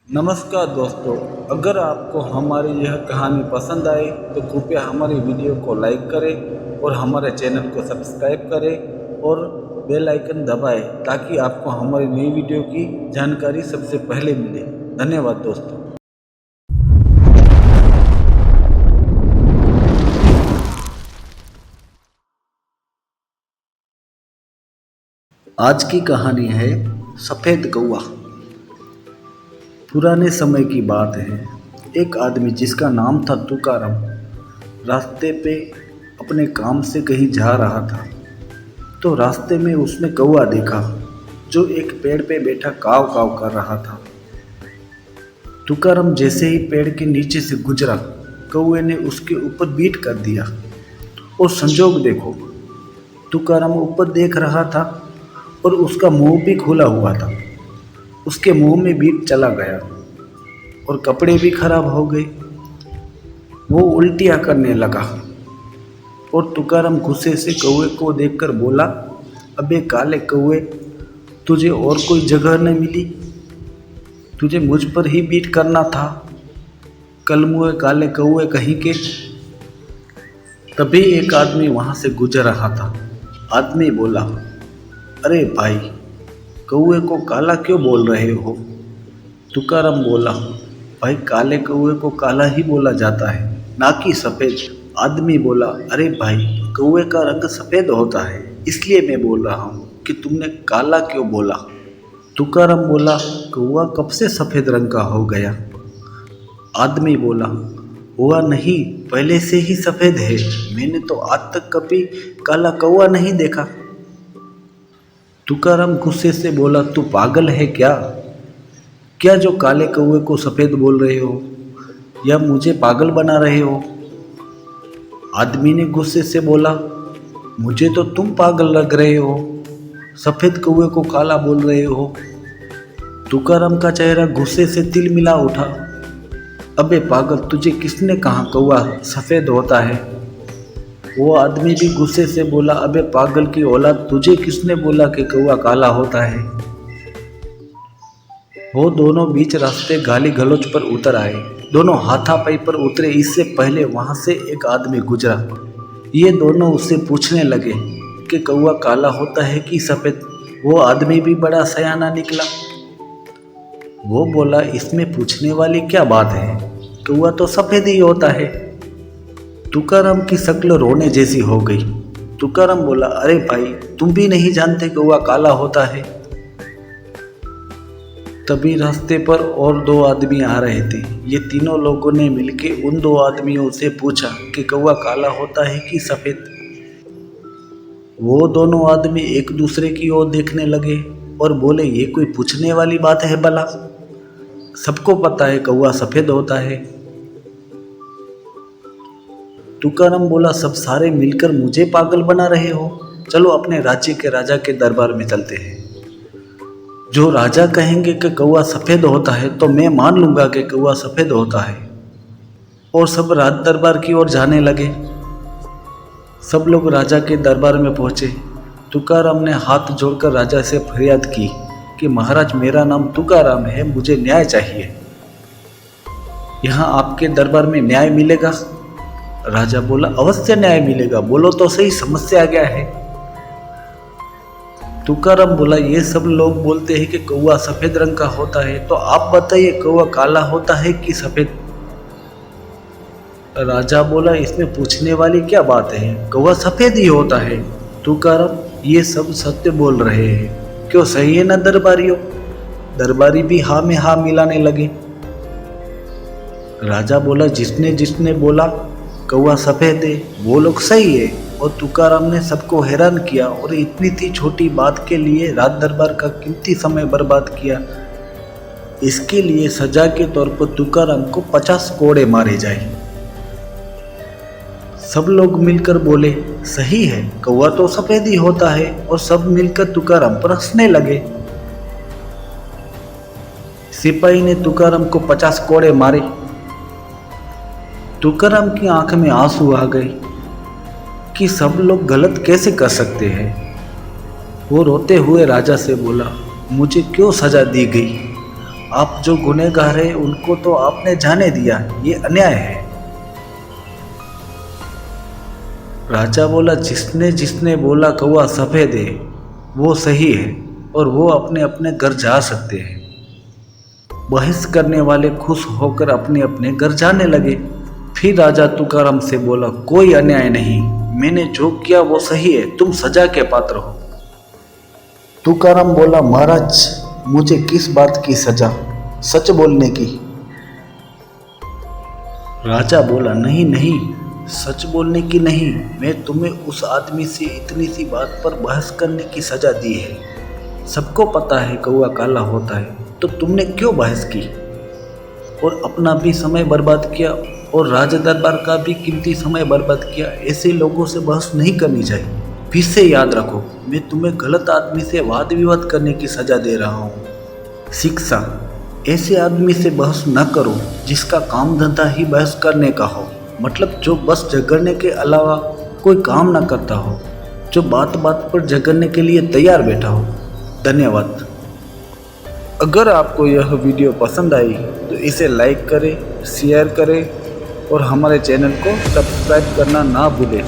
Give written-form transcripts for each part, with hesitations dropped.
नमस्कार दोस्तों, अगर आपको हमारी यह कहानी पसंद आए तो कृपया हमारी वीडियो को लाइक करें और हमारे चैनल को सब्सक्राइब करें और बेल आइकन दबाएं ताकि आपको हमारी नई वीडियो की जानकारी सबसे पहले मिले। धन्यवाद दोस्तों। आज की कहानी है सफ़ेद कौवा। पुराने समय की बात है। एक आदमी जिसका नाम था तुकाराम रास्ते पे अपने काम से कहीं जा रहा था, तो रास्ते में उसने कौवा देखा जो एक पेड़ पे बैठा काव काव कर रहा था। तुकाराम जैसे ही पेड़ के नीचे से गुजरा, कौवे ने उसके ऊपर बीट कर दिया। और संजोग देखो, तुकाराम ऊपर देख रहा था और उसका मुंह भी खुला हुआ था। उसके मुंह में बीट चला गया और कपड़े भी खराब हो गए। वो उल्टियाँ करने लगा और तुकाराम गुस्से से कौवे को देखकर बोला, अबे काले कौवे, तुझे और कोई जगह न मिली? तुझे मुझ पर ही बीट करना था, कल मुँह काले कौवे कहीं के। तभी एक आदमी वहाँ से गुजर रहा था। आदमी बोला, अरे भाई, कौवे को काला क्यों बोल रहे हो? तुकाराम बोला, भाई काले कौवे को काला ही बोला जाता है, ना कि सफ़ेद। आदमी बोला, अरे भाई, कौवे का रंग सफ़ेद होता है, इसलिए मैं बोल रहा हूँ कि तुमने काला क्यों बोला? तुकाराम बोला, कौवा कब से सफ़ेद रंग का हो गया? आदमी बोला, हुआ नहीं, पहले से ही सफ़ेद है। मैंने तो आज तक कभी काला कौवा नहीं देखा। तुकाराम गुस्से से बोला, तू पागल है क्या? क्या जो काले कौवे को सफ़ेद बोल रहे हो, या मुझे पागल बना रहे हो? आदमी ने गुस्से से बोला, मुझे तो तुम पागल लग रहे हो, सफ़ेद कौवे को काला बोल रहे हो। तुकाराम का चेहरा गुस्से से तिलमिला उठा। अबे पागल, तुझे किसने कहा कौवा सफ़ेद होता है? वो आदमी भी गुस्से से बोला, अबे पागल की औलाद, तुझे किसने बोला कि कौवा काला होता है? वो दोनों बीच रास्ते गाली गलौज पर उतर आए। दोनों हाथापाई पर उतरे इससे पहले वहाँ से एक आदमी गुजरा। ये दोनों उससे पूछने लगे कि कौवा काला होता है कि सफ़ेद। वो आदमी भी बड़ा सयाना निकला। वो बोला, इसमें पूछने वाली क्या बात है, कौवा तो सफ़ेद ही होता है। तुकाराम की शक्ल रोने जैसी हो गई। तुकाराम बोला, अरे भाई, तुम भी नहीं जानते कौवा काला होता है? तभी रास्ते पर और दो आदमी आ रहे थे। ये तीनों लोगों ने मिलकर उन दो आदमियों से पूछा कि कौवा काला होता है कि सफ़ेद। वो दोनों आदमी एक दूसरे की ओर देखने लगे और बोले, ये कोई पूछने वाली बात है भला? सबको पता है कौवा सफ़ेद होता है। तुकाराम बोला, सब सारे मिलकर मुझे पागल बना रहे हो। चलो अपने राज्य के राजा के दरबार में चलते हैं। जो राजा कहेंगे कि कौवा सफ़ेद होता है तो मैं मान लूँगा कि कौवा सफ़ेद होता है। और सब राज दरबार की ओर जाने लगे। सब लोग राजा के दरबार में पहुँचे। तुकाराम ने हाथ जोड़कर राजा से फरियाद की कि महाराज, मेरा नाम तुकाराम है, मुझे न्याय चाहिए। यहाँ आपके दरबार में न्याय मिलेगा? राजा बोला, अवश्य न्याय मिलेगा, बोलो तो सही, समस्या क्या है? तुकाराम बोला, ये सब लोग बोलते हैं कि कौवा सफ़ेद रंग का होता है, तो आप बताइए कौवा काला होता है कि सफ़ेद? राजा बोला, इसमें पूछने वाली क्या बात है, कौवा सफ़ेद ही होता है। तुकाराम, ये सब सत्य बोल रहे हैं, क्यों सही है ना दरबारियों? दरबारी भी हाँ में हाँ मिलाने लगे। राजा बोला, जिसने जिसने बोला कौवा सफ़ेद है वो लोग सही है। और तुकाराम ने सबको हैरान किया और इतनी सी छोटी बात के लिए राज दरबार का कीमती समय बर्बाद किया। इसके लिए सजा के तौर पर तुकाराम को 50 कोड़े मारे जाए। सब लोग मिलकर बोले, सही है, कौवा तो सफ़ेद ही होता है। और सब मिलकर तुकाराम पर हंसने लगे। सिपाही ने तुकाराम को 50 कोड़े मारे। तुकाराम की आंख में आंसू आ गए कि सब लोग गलत कैसे कर सकते हैं। वो रोते हुए राजा से बोला, मुझे क्यों सजा दी गई? आप जो गुनहगार है उनको तो आपने जाने दिया, ये अन्याय है। राजा बोला, जिसने जिसने बोला कौवा सफेद है वो सही है और वो अपने अपने घर जा सकते हैं। बहस करने वाले खुश होकर अपने अपने घर जाने लगे। फिर राजा तुकाराम से बोला, कोई अन्याय नहीं, मैंने जो किया वो सही है, तुम सजा के पात्र हो। तुकाराम बोला, महाराज मुझे किस बात की सजा? सच बोलने की। राजा बोला, नहीं नहीं, सच बोलने की नहीं, मैं तुम्हें उस आदमी से इतनी सी बात पर बहस करने की सजा दी है। सबको पता है कौवा काला होता है, तो तुमने क्यों बहस की और अपना भी समय बर्बाद किया और राज दरबार का भी कीमती समय बर्बाद किया। ऐसे लोगों से बहस नहीं करनी चाहिए। फिर से याद रखो, मैं तुम्हें गलत आदमी से वाद विवाद करने की सजा दे रहा हूँ। शिक्षा, ऐसे आदमी से बहस न करो जिसका काम धंधा ही बहस करने का हो, मतलब जो बस झगड़ने के अलावा कोई काम ना करता हो, जो बात बात पर झगड़ने के लिए तैयार बैठा हो। धन्यवाद। अगर आपको यह वीडियो पसंद आई तो इसे लाइक करें, शेयर करें और हमारे चैनल को सब्सक्राइब करना ना भूलें।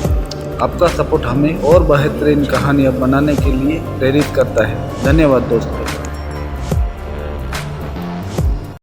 आपका सपोर्ट हमें और बेहतरीन कहानियाँ बनाने के लिए प्रेरित करता है। धन्यवाद दोस्तों।